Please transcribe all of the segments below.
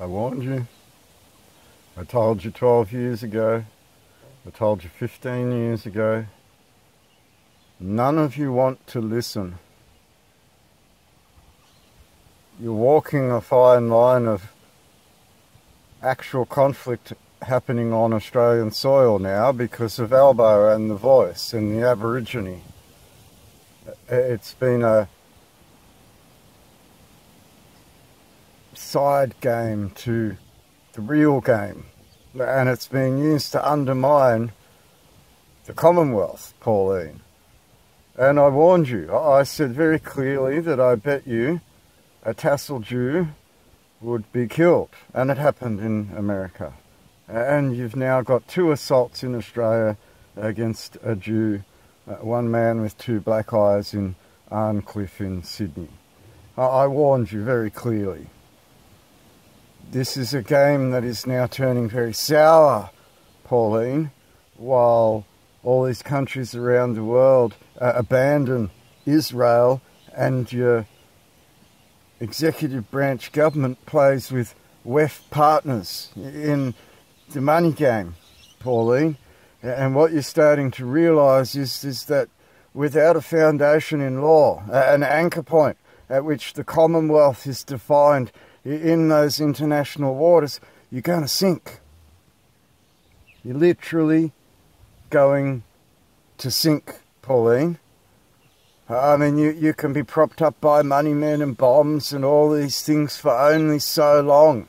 I warned you. I told you 12 years ago. I told you 15 years ago. None of you want to listen. You're walking a fine line of actual conflict happening on Australian soil now because of Albo and the Voice and the Aborigine. It's been a side game to the real game, and it's been used to undermine the Commonwealth, Pauline. And I warned you. I said very clearly that I bet you a tassel Jew would be killed, and it happened in America. And you've now got 2 assaults in Australia against a Jew, one man with 2 black eyes in Arncliffe in Sydney. I warned you very clearly. This is a game that is now turning very sour, Pauline, while all these countries around the world abandon Israel and your executive branch government plays with WEF partners in the money game, Pauline. And what you're starting to realise is that without a foundation in law, an anchor point at which the Commonwealth is defined in those international waters, you're going to sink. You're literally going to sink, Pauline. I mean, you can be propped up by money men and bombs and all these things for only so long.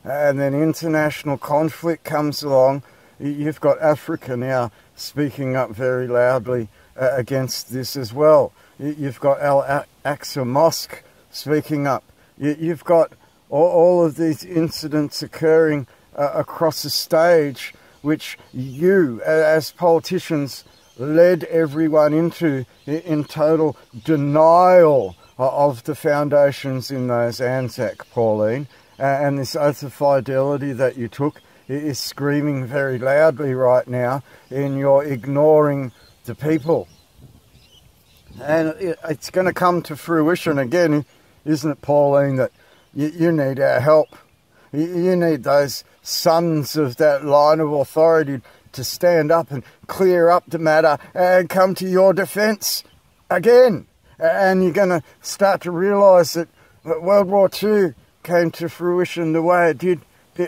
And then international conflict comes along. You've got Africa now speaking up very loudly against this as well. You've got Al-Aqsa Mosque speaking up. You've got all of these incidents occurring across the stage, which you, as politicians, led everyone into in total denial of the foundations in those Anzac, Pauline. And this oath of fidelity that you took is screaming very loudly right now in your ignoring the people. And it's going to come to fruition again, isn't it, Pauline, that you need our help. You need those sons of that line of authority to stand up and clear up the matter and come to your defence again. And you're going to start to realise that World War II came to fruition the way it did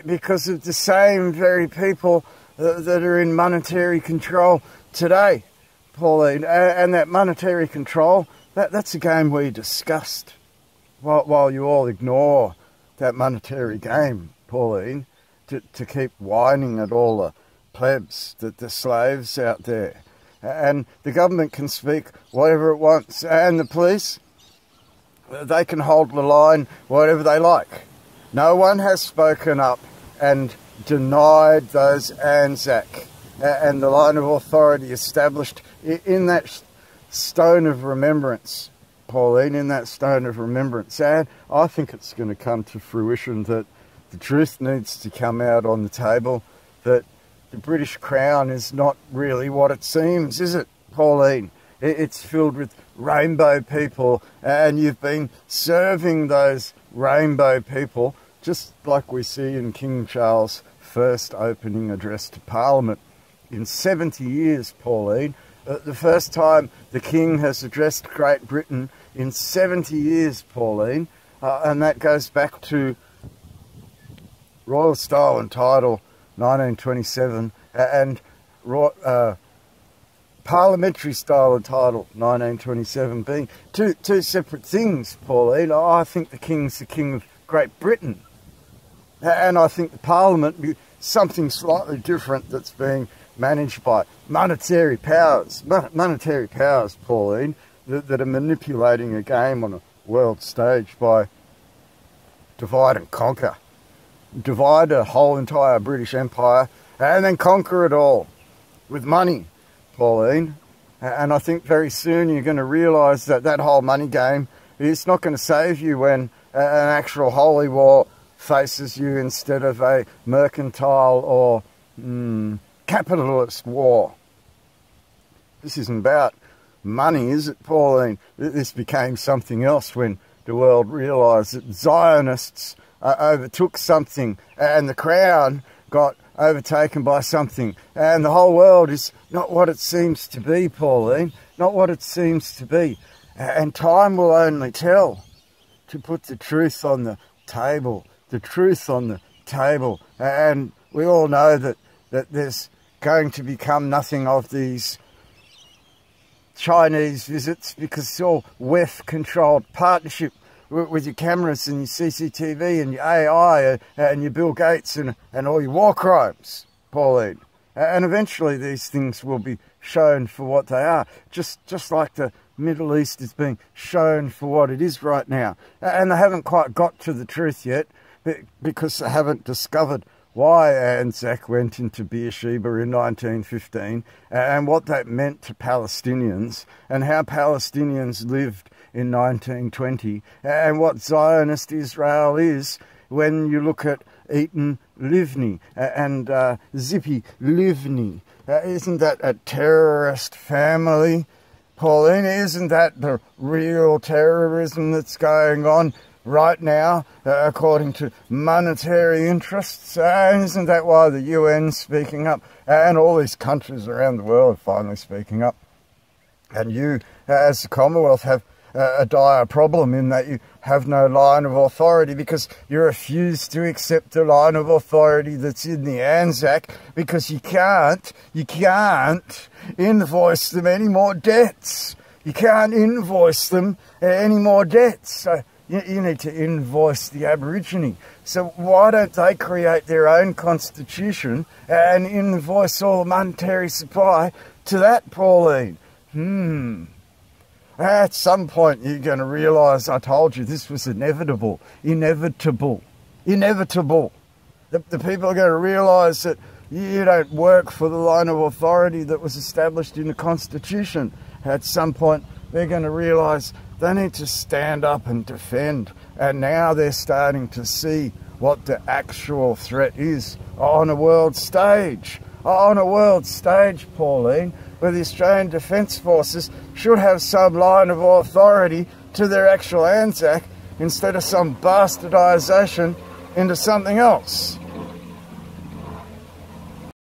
because of the same very people that are in monetary control today, Pauline. And that monetary control, that's a game we discussed while you all ignore that monetary game, Pauline, to keep whining at all the plebs, the slaves out there. And the government can speak whatever it wants, and the police, they can hold the line whatever they like. No one has spoken up and denied those Anzac and the line of authority established in that stone of remembrance, Pauline, in that stone of remembrance. And I think it's going to come to fruition that the truth needs to come out on the table, that the British Crown is not really what it seems, is it, Pauline? It's filled with rainbow people, and you've been serving those rainbow people just like we see in King Charles' first opening address to Parliament. In 70 years, Pauline, the first time the King has addressed Great Britain in 70 years, Pauline, and that goes back to Royal Style and Title 1927 and Parliamentary Style and Title 1927 being two separate things, Pauline. I think the King's the King of Great Britain, and I think the Parliament be something slightly different that's being managed by monetary powers, Pauline, that are manipulating a game on a world stage by divide and conquer. Divide a whole entire British Empire and then conquer it all with money, Pauline. And I think very soon you're going to realise that that whole money game is not going to save you when an actual holy war faces you instead of a mercantile or capitalist war. This isn't about money, is it, Pauline? This became something else when the world realised that Zionists overtook something, and the crown got overtaken by something, and the whole world is not what it seems to be, Pauline, not what it seems to be. And time will only tell. To put the truth on the table, the truth on the table. And we all know that there's going to become nothing of these Chinese visits, because it's all WEF-controlled partnership with your cameras and your CCTV and your AI and your Bill Gates and all your war crimes, Pauline. And eventually these things will be shown for what they are, just like the Middle East is being shown for what it is right now. And they haven't quite got to the truth yet, because they haven't discovered why Anzac went into Beersheba in 1915 and what that meant to Palestinians and how Palestinians lived in 1920 and what Zionist Israel is when you look at Eaton Livni and Zippy Livni. Isn't that a terrorist family, Pauline? Isn't that the real terrorism that's going on right now, according to monetary interests? Isn't that why the UN's speaking up, and all these countries around the world are finally speaking up? And you, as the Commonwealth, have a dire problem in that you have no line of authority, because you refuse to accept the line of authority that's in the Anzac, because you can't invoice them any more debts. You can't invoice them any more debts. So you need to invoice the Aborigine. So why don't they create their own constitution and invoice all the monetary supply to that, Pauline? At some point you're going to realise, I told you, this was inevitable. The people are going to realise that you don't work for the line of authority that was established in the Constitution. At some point they're going to realise they need to stand up and defend. And now they're starting to see what the actual threat is on a world stage. On a world stage, Pauline, where the Australian Defence Forces should have some line of authority to their actual Anzac instead of some bastardisation into something else.